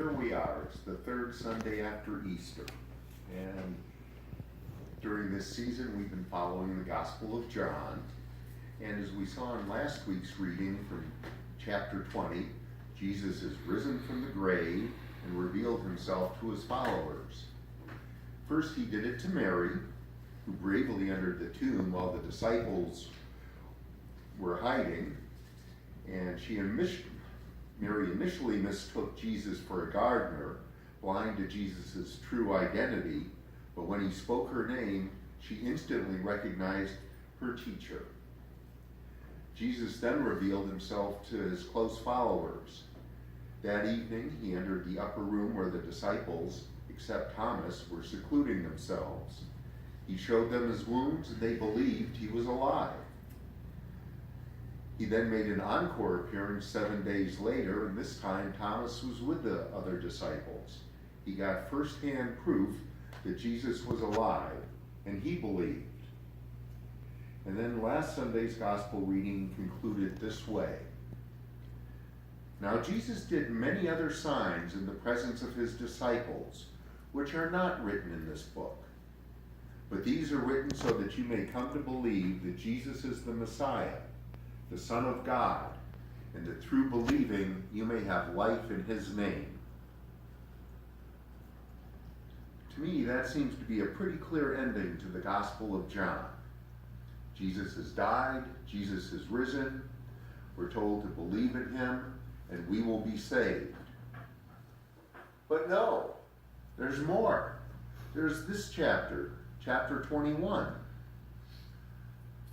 here we are. It's the third Sunday after Easter. And during this season, we've been following the Gospel of John. And as we saw in last week's reading from chapter 20, Jesus is risen from the grave and revealed himself to his followers. First, he did it to Mary, who bravely entered the tomb while the disciples were hiding. And Mary initially mistook Jesus for a gardener, blind to Jesus' true identity, but when he spoke her name, she instantly recognized her teacher. Jesus then revealed himself to his close followers. That evening, he entered the upper room where the disciples, except Thomas, were secluding themselves. He showed them his wounds, and they believed he was alive. He then made an encore appearance 7 days later, and this time Thomas was with the other disciples. He got first-hand proof that Jesus was alive, and he believed. And then last Sunday's gospel reading concluded this way. Now Jesus did many other signs in the presence of his disciples, which are not written in this book. But these are written so that you may come to believe that Jesus is the Messiah, the Son of God, and that through believing you may have life in his name. To me, that seems to be a pretty clear ending to the Gospel of John. Jesus has died, Jesus has risen, we're told to believe in him, and we will be saved. But no, there's more. There's this chapter, chapter 21.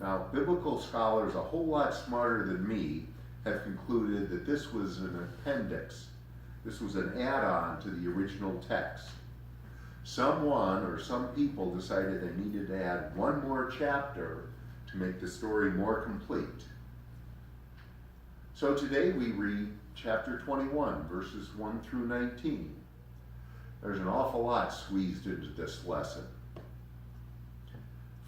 Now, biblical scholars a whole lot smarter than me have concluded that this was an appendix. This was an add-on to the original text. Someone or some people decided they needed to add one more chapter to make the story more complete. So today we read chapter 21, verses 1 through 19. There's an awful lot squeezed into this lesson.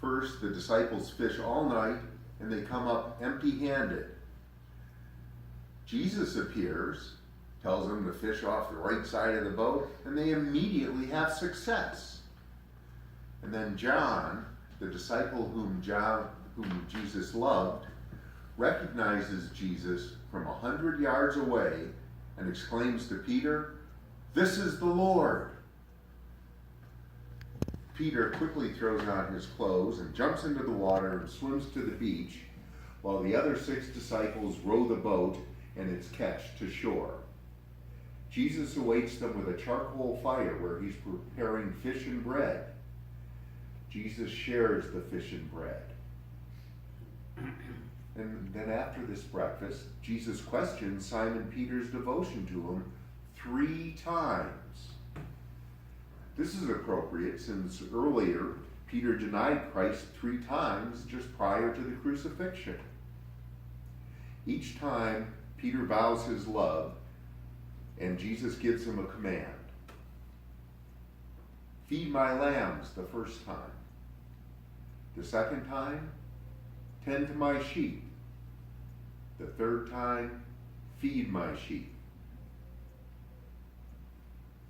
First, the disciples fish all night and they come up empty-handed. Jesus appears, tells them to fish off the right side of the boat, and they immediately have success. And then John, the disciple whom Jesus loved, recognizes Jesus from 100 yards away and exclaims to Peter, "This is the Lord." Peter quickly throws on his clothes and jumps into the water and swims to the beach, while the other 6 disciples row the boat and its catch to shore. Jesus awaits them with a charcoal fire where he's preparing fish and bread. Jesus shares the fish and bread. And then after this breakfast, Jesus questions Simon Peter's devotion to him 3 times. This is appropriate since earlier Peter denied Christ 3 times just prior to the crucifixion. Each time Peter vows his love and Jesus gives him a command. Feed my lambs the first time. The second time, tend to my sheep. The third time, feed my sheep.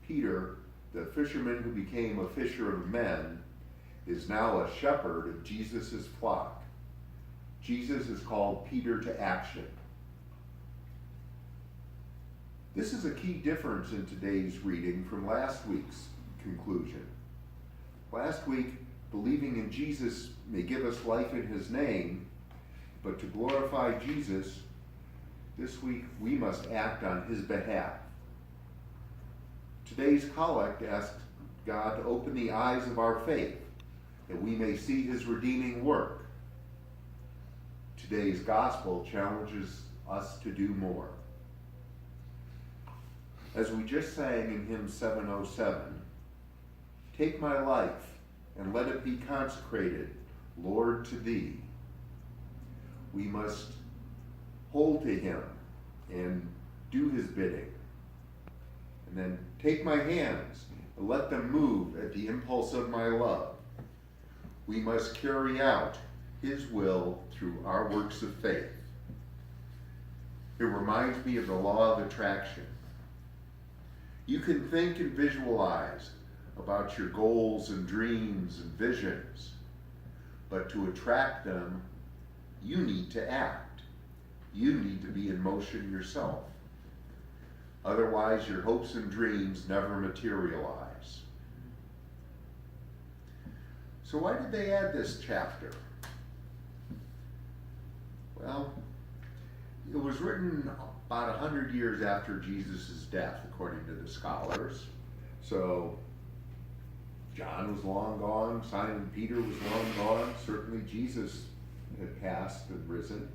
Peter, the fisherman who became a fisher of men, is now a shepherd of Jesus' flock. Jesus has called Peter to action. This is a key difference in today's reading from last week's conclusion. Last week, believing in Jesus may give us life in his name, but to glorify Jesus, this week we must act on his behalf. Today's collect asks God to open the eyes of our faith, that we may see his redeeming work. Today's gospel challenges us to do more. As we just sang in hymn 707, take my life and let it be consecrated, Lord, to thee. We must hold to him and do his bidding. And then take my hands and let them move at the impulse of my love. We must carry out his will through our works of faith. It reminds me of the law of attraction. You can think and visualize about your goals and dreams and visions, but to attract them, you need to act. You need to be in motion yourself. Otherwise, your hopes and dreams never materialize. So why did they add this chapter? Well, it was written about 100 years after Jesus' death, according to the scholars. So John was long gone, Simon Peter was long gone, certainly Jesus had passed and risen.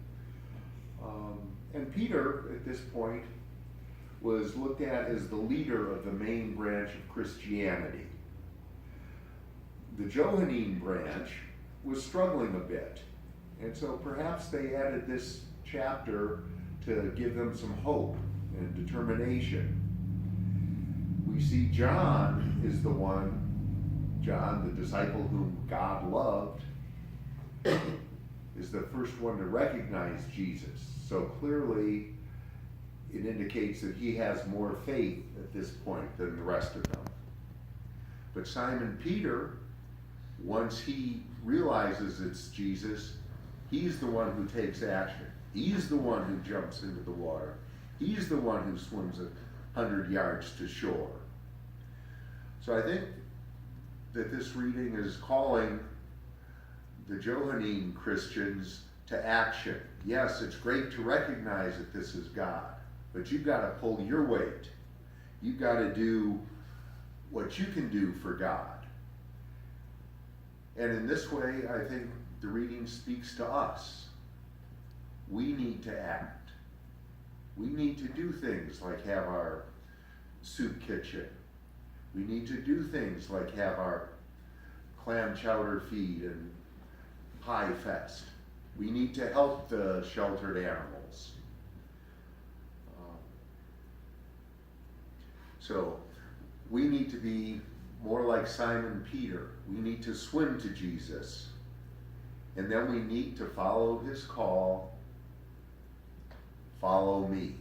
And Peter, at this point, was looked at as the leader of the main branch of Christianity. The Johannine branch was struggling a bit, and so perhaps they added this chapter to give them some hope and determination. We see John is the one, John, the disciple whom God loved, is the first one to recognize Jesus. So clearly it indicates that he has more faith at this point than the rest of them. But Simon Peter, once he realizes it's Jesus, he's the one who takes action. He's the one who jumps into the water. He's the one who swims 100 yards to shore. So I think that this reading is calling the Johannine Christians to action. Yes, it's great to recognize that this is God, but you've got to pull your weight. You've got to do what you can do for God. And in this way, I think the reading speaks to us. We need to act. We need to do things like have our soup kitchen. We need to do things like have our clam chowder feed and pie fest. We need to help the sheltered animals. So we need to be more like Simon Peter. We need to swim to Jesus, and then we need to follow his call, follow me.